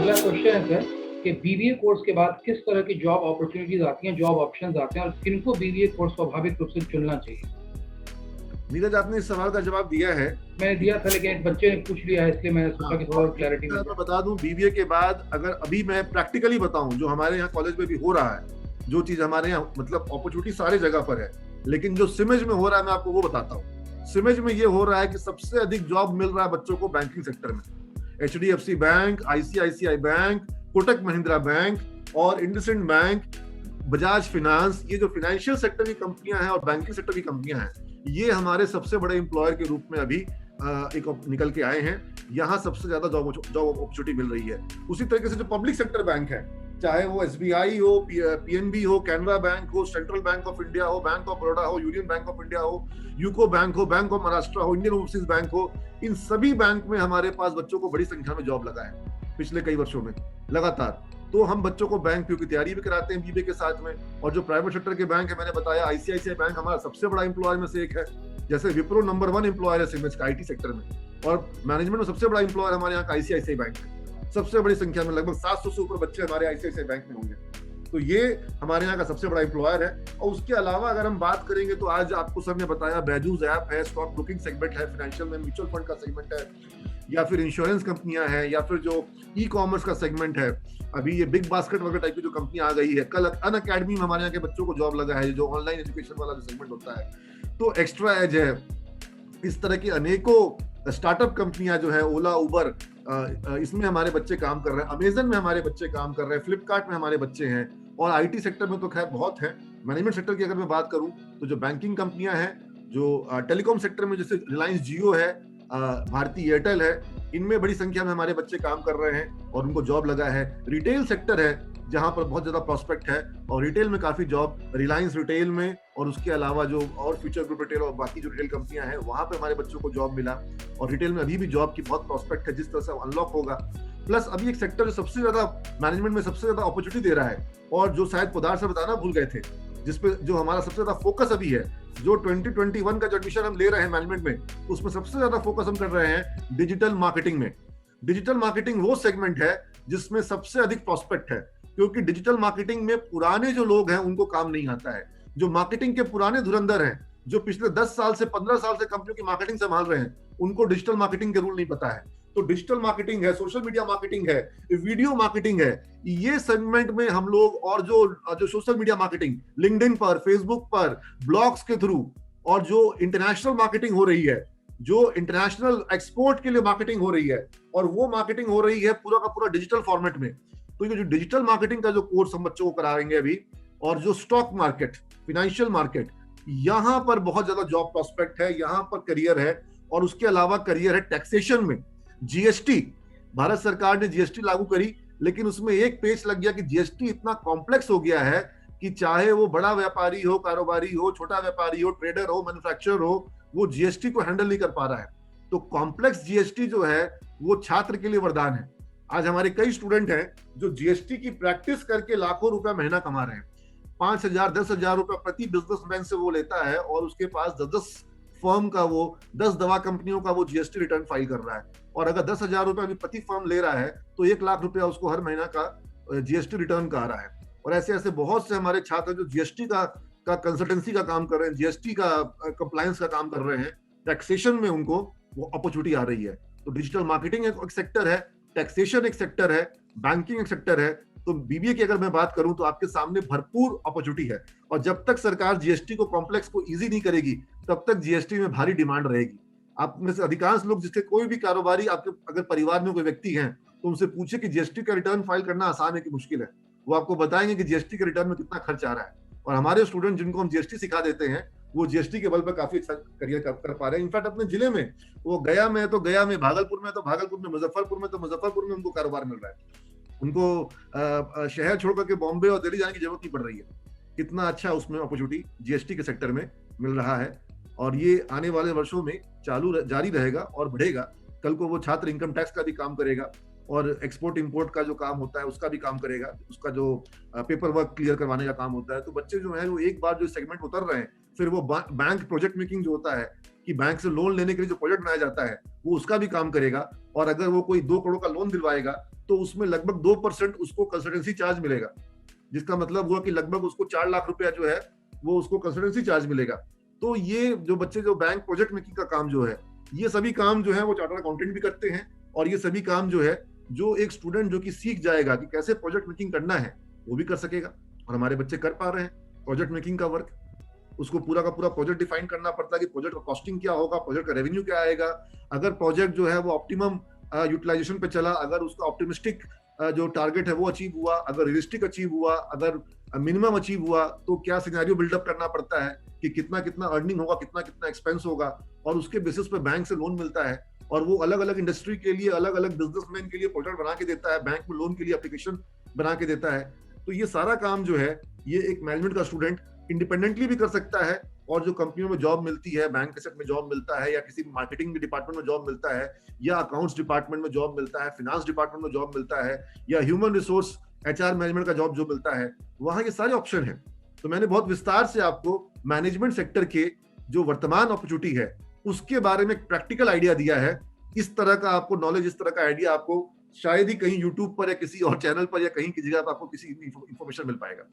अगला क्वेश्चन है सर कि बीबीए कोर्स के बाद किस तरह की जॉब अपॉर्चुनिटीज आती हैं, जॉब ऑप्शंस आते हैं और किनको बीबीए कोर्स स्वाभाविक रूप से चुनना चाहिए? नीरज, आपने इस सवाल का जवाब दिया है। मैंने दिया था लेकिन एक बच्चे ने पूछ लिया है इसलिए मैंने सोचा कि थोड़ा और क्लैरिटी मिल मैं जाए। बता दूं, बीबीए के बाद अगर अभी मैं प्रैक्टिकली बताऊं जो हमारे यहाँ कॉलेज में भी हो रहा है, जो चीज हमारे यहाँ मतलब अपॉर्चुनिटी सारे जगह पर है, लेकिन जो सिमेज में हो रहा है मैं आपको वो बताता हूँ। सिमेज में ये हो रहा है कि सबसे अधिक जॉब मिल रहा है बच्चों को बैंकिंग सेक्टर में। HDFC bank, ICICI bank, Kotak Mahindra bank और इंडसइंड बैंक, बजाज फिनांस, ये जो फाइनेंशियल सेक्टर की कंपनियां हैं और बैंकिंग सेक्टर की कंपनियां हैं, ये हमारे सबसे बड़े एम्प्लॉयर के रूप में अभी एक निकल के आए हैं। यहाँ सबसे ज्यादा जॉब अपॉर्चुनिटी मिल रही है। उसी तरीके से जो पब्लिक सेक्टर बैंक है, चाहे वो SBI हो, PNB हो, कैनरा बैंक हो, सेंट्रल बैंक ऑफ इंडिया हो, बैंक ऑफ बड़ौदा हो, यूनियन बैंक ऑफ इंडिया हो, यूको बैंक हो, बैंक ऑफ महाराष्ट्र हो, इंडियन ओवरसीज बैंक हो, इन सभी बैंक में हमारे पास बच्चों को बड़ी संख्या में जॉब लगा है पिछले कई वर्षों में लगातार। तो हम बच्चों को बैंक पीओ की तैयारी भी कराते हैं बीबीए के साथ में। और जो प्राइवेट सेक्टर के बैंक है, मैंने बताया ICICI बैंक हमारा सबसे बड़ा एम्प्लॉयर में से एक है। जैसे विप्रो नंबर 1 एम्प्लॉयर है सिमेज का IT सेक्टर में, और मैनेजमेंट में सबसे बड़ा एम्प्लॉयर हमारे यहाँ का ICICI बैंक है। सबसे बड़ी संख्या में लगभग 700 से ऊपर बच्चे हमारे ICICI बैंक में होंगे। तो ये हमारे यहाँ का सबसे बड़ा एम्प्लॉयर है। और उसके अलावा अगर हम बात करेंगे तो आज आपको सर ने बताया बैजूस ऐप है, स्टॉक ब्रोकिंग सेगमेंट है, फाइनेंशियल में म्यूचुअल फंड का सेगमेंट है, या फिर इंश्योरेंस कंपनियां हैं, या फिर जो ई-कॉमर्स का सेगमेंट है। अभी ये बिग बास्केट वगैरह टाइप की जो कंपनी आ गई है। कल अनअकैडमी में हमारे यहाँ के बच्चों को जॉब लगा है, जो ऑनलाइन एजुकेशन वाला जो सेगमेंट होता है। तो एक्स्ट्रा एज है, इस तरह की अनेकों स्टार्टअप कंपनियां जो है, ओला, उबर, इसमें हमारे बच्चे काम कर रहे हैं, अमेजन में हमारे बच्चे काम कर रहे हैं, फ्लिपकार्ट में हमारे बच्चे हैं, और IT सेक्टर में तो खैर बहुत है। मैनेजमेंट सेक्टर की अगर मैं बात करूं तो जो बैंकिंग कंपनियां हैं, जो टेलीकॉम सेक्टर में जैसे रिलायंस जियो है, भारती एयरटेल है, इनमें बड़ी संख्या में हमारे बच्चे काम कर रहे हैं और उनको जॉब लगा है। रिटेल सेक्टर है जहां पर बहुत ज्यादा प्रोस्पेक्ट है, और रिटेल में काफी जॉब, रिलायंस रिटेल में, और उसके अलावा जो और फ्यूचर ग्रुप रिटेल और बाकी जो रिटेल कंपनियां हैं वहां पे हमारे बच्चों को जॉब मिला। और रिटेल में अभी भी जॉब की बहुत प्रोस्पेक्ट है, जिस तरह से अनलॉक होगा। प्लस अभी एक सेक्टर जो सबसे ज्यादा मैनेजमेंट में सबसे ज्यादा अपॉर्चुनिटी दे रहा है, और जो शायद पदार्थ से बताना भूल गए थे, जिसपे जो हमारा सबसे ज्यादा फोकस अभी है, जो 2021 का जो एडमिशन हम ले रहे हैं मैनेजमेंट में, उसमें सबसे ज्यादा फोकस हम कर रहे हैं डिजिटल मार्केटिंग में। डिजिटल मार्केटिंग वो सेगमेंट है जिसमें सबसे अधिक प्रोस्पेक्ट है, क्योंकि डिजिटल मार्केटिंग में पुराने जो लोग हैं उनको काम नहीं आता है। जो मार्केटिंग के पुराने धुरंधर हैं, जो पिछले 10 साल से 15 साल से कंपनियों की मार्केटिंग संभाल रहे हैं, उनको डिजिटल मार्केटिंग के रूल नहीं पता है। तो डिजिटल मार्केटिंग है, सोशल मीडिया मार्केटिंग है, वीडियो मार्केटिंग है, ये सेगमेंट में हम लोग, और जो सोशल मीडिया मार्केटिंग लिंक्डइन पर, फेसबुक पर, ब्लॉग्स के थ्रू, और जो इंटरनेशनल मार्केटिंग हो रही है, जो इंटरनेशनल एक्सपोर्ट के लिए मार्केटिंग हो रही है, और वो मार्केटिंग हो रही है पूरा का पूरा डिजिटल फॉर्मेट में। तो ये जो डिजिटल मार्केटिंग का जो कोर्स हम बच्चों को कराएंगे अभी, और जो स्टॉक मार्केट, फाइनेंशियल मार्केट, यहाँ पर बहुत ज्यादा जॉब प्रोस्पेक्ट है, यहाँ पर करियर है। और उसके अलावा करियर है टैक्सेशन में। GST, भारत सरकार ने GST लागू करी, लेकिन उसमें एक पेच लग गया कि GST इतना कॉम्प्लेक्स हो गया है कि चाहे वो बड़ा व्यापारी हो, कारोबारी हो, छोटा व्यापारी हो, ट्रेडर हो, मैन्युफैक्चरर हो, वो GST को हैंडल नहीं कर पा रहा है। तो कॉम्प्लेक्स GST जो है वो छात्र के लिए वरदान है। आज हमारे कई स्टूडेंट हैं जो GST की प्रैक्टिस करके लाखों रुपया महीना कमा रहे हैं। 5,000 10,000 रुपया प्रति बिजनेसमैन से वो लेता है, और उसके पास 10 फर्म का, वो 10 दवा कंपनियों का वो GST रिटर्न फाइल कर रहा है। और अगर 10,000 रुपया भी प्रति फर्म ले रहा है तो 1 लाख रुपया उसको हर महीना का GST रिटर्न का आ रहा है। और ऐसे ऐसे बहुत से हमारे छात्र जो GST का कंसल्टेंसी का काम कर रहे हैं, GST का कंप्लायंस का काम कर रहे हैं, टैक्सेशन में उनको वो अपॉर्चुनिटी आ रही है। तो डिजिटल मार्केटिंग एक सेक्टर है, टैक्सेशन एक सेक्टर है, बैंकिंग एक सेक्टर है। तो बीबीए की अगर मैं बात करूं तो आपके सामने भरपूर अपॉर्चुनिटी है। और जब तक सरकार GST को कॉम्प्लेक्स को इजी नहीं करेगी, तब तक GST में भारी डिमांड रहेगी। आप में से अधिकांश लोग, जिसके कोई भी कारोबारी आपके अगर परिवार में कोई व्यक्ति हैं, तो उनसे पूछे कि GST का रिटर्न फाइल करना आसान है कि मुश्किल है। वो आपको बताएंगे कि GST के रिटर्न में कितना खर्च आ रहा है। और हमारे स्टूडेंट जिनको हम GST सिखा देते हैं, वो GST के बल पर काफी अच्छा करियर कर पा रहे हैं। इनफैक्ट अपने जिले में, वो गया में तो गया में, भागलपुर में तो भागलपुर में, मुजफ्फरपुर में तो मुजफ्फरपुर में उनको कारोबार मिल रहा है। उनको शहर छोड़ करके बॉम्बे और दिल्ली जाने की जरूरत नहीं पड़ रही है। कितना अच्छा उसमें अपॉर्चुनिटी GST के सेक्टर में मिल रहा है। और ये आने वाले वर्षों में जारी रहेगा और बढ़ेगा। कल को वो छात्र इनकम टैक्स का भी काम करेगा, और एक्सपोर्ट इंपोर्ट का जो काम होता है उसका भी काम करेगा, उसका जो पेपर वर्क क्लियर करवाने का काम होता है। तो बच्चे जो है वो एक बार जो सेगमेंट उतर रहे हैं, फिर वो बैंक प्रोजेक्ट मेकिंग जो होता है कि बैंक से लोन लेने के लिए जो प्रोजेक्ट बनाया जाता है, वो उसका भी काम करेगा। और अगर वो कोई 2 करोड़ का लोन दिलवाएगा तो उसमें लगभग 2% उसको कंसल्टेंसी चार्ज मिलेगा, जिसका मतलब हुआ कि लगभग उसको 4 लाख रुपया जो है वो उसको कंसल्टेंसी चार्ज मिलेगा। तो ये जो बच्चे जो बैंक प्रोजेक्ट मेकिंग का काम जो है, ये सभी काम जो है वो चार्टर्ड अकाउंटेंट भी करते हैं, और ये सभी काम जो है जो एक स्टूडेंट जो कि सीख जाएगा कि कैसे प्रोजेक्ट मेकिंग करना है, वो भी कर सकेगा। और हमारे बच्चे कर पा रहे हैं प्रोजेक्ट मेकिंग का वर्क। उसको पूरा का पूरा प्रोजेक्ट डिफाइन करना पड़ता है कि प्रोजेक्ट का कॉस्टिंग क्या होगा, प्रोजेक्ट का रेवेन्यू क्या आएगा, अगर प्रोजेक्ट जो है वो ऑप्टिमम यूटिलाइजेशन पे चला, अगर उसका ऑप्टिमिस्टिक जो टारगेट है वो अचीव हुआ, अगर रियलिस्टिक अचीव हुआ, अगर मिनिमम अचीव हुआ, तो क्या सिनेरियो बिल्डअप करना पड़ता है कि कितना कितना अर्निंग होगा, कितना कितना एक्सपेंस होगा, और उसके बेसिस पे बैंक से लोन मिलता है, और वो अलग अलग इंडस्ट्री के लिए, अलग अलग बिजनेसमैन के लिए प्रोजेक्ट बना के देता है, बैंक में लोन के लिए एप्लीकेशन बना के देता है। तो ये सारा काम जो है ये एक मैनेजमेंट का स्टूडेंट इंडिपेंडेंटली भी कर सकता है, और जो कंपनियों में जॉब मिलती है, बैंक सेक्टर में जॉब मिलता है, या किसी मार्केटिंग डिपार्टमेंट में जॉब मिलता है, या अकाउंट्स डिपार्टमेंट में जॉब मिलता है, फाइनेंस डिपार्टमेंट में जॉब मिलता है, या ह्यूमन रिसोर्स एचआर मैनेजमेंट का जॉब जो मिलता है, वहां ये सारे ऑप्शन है। तो मैंने बहुत विस्तार से आपको मैनेजमेंट सेक्टर के जो वर्तमान अपॉर्चुनिटी है उसके बारे में प्रैक्टिकल आइडिया दिया है। इस तरह का आपको नॉलेज, इस तरह का आइडिया आपको शायद ही कहीं यूट्यूब पर या किसी और चैनल पर या कहीं की जगह पर आपको किसी इंफॉर्मेशन मिल पाएगा।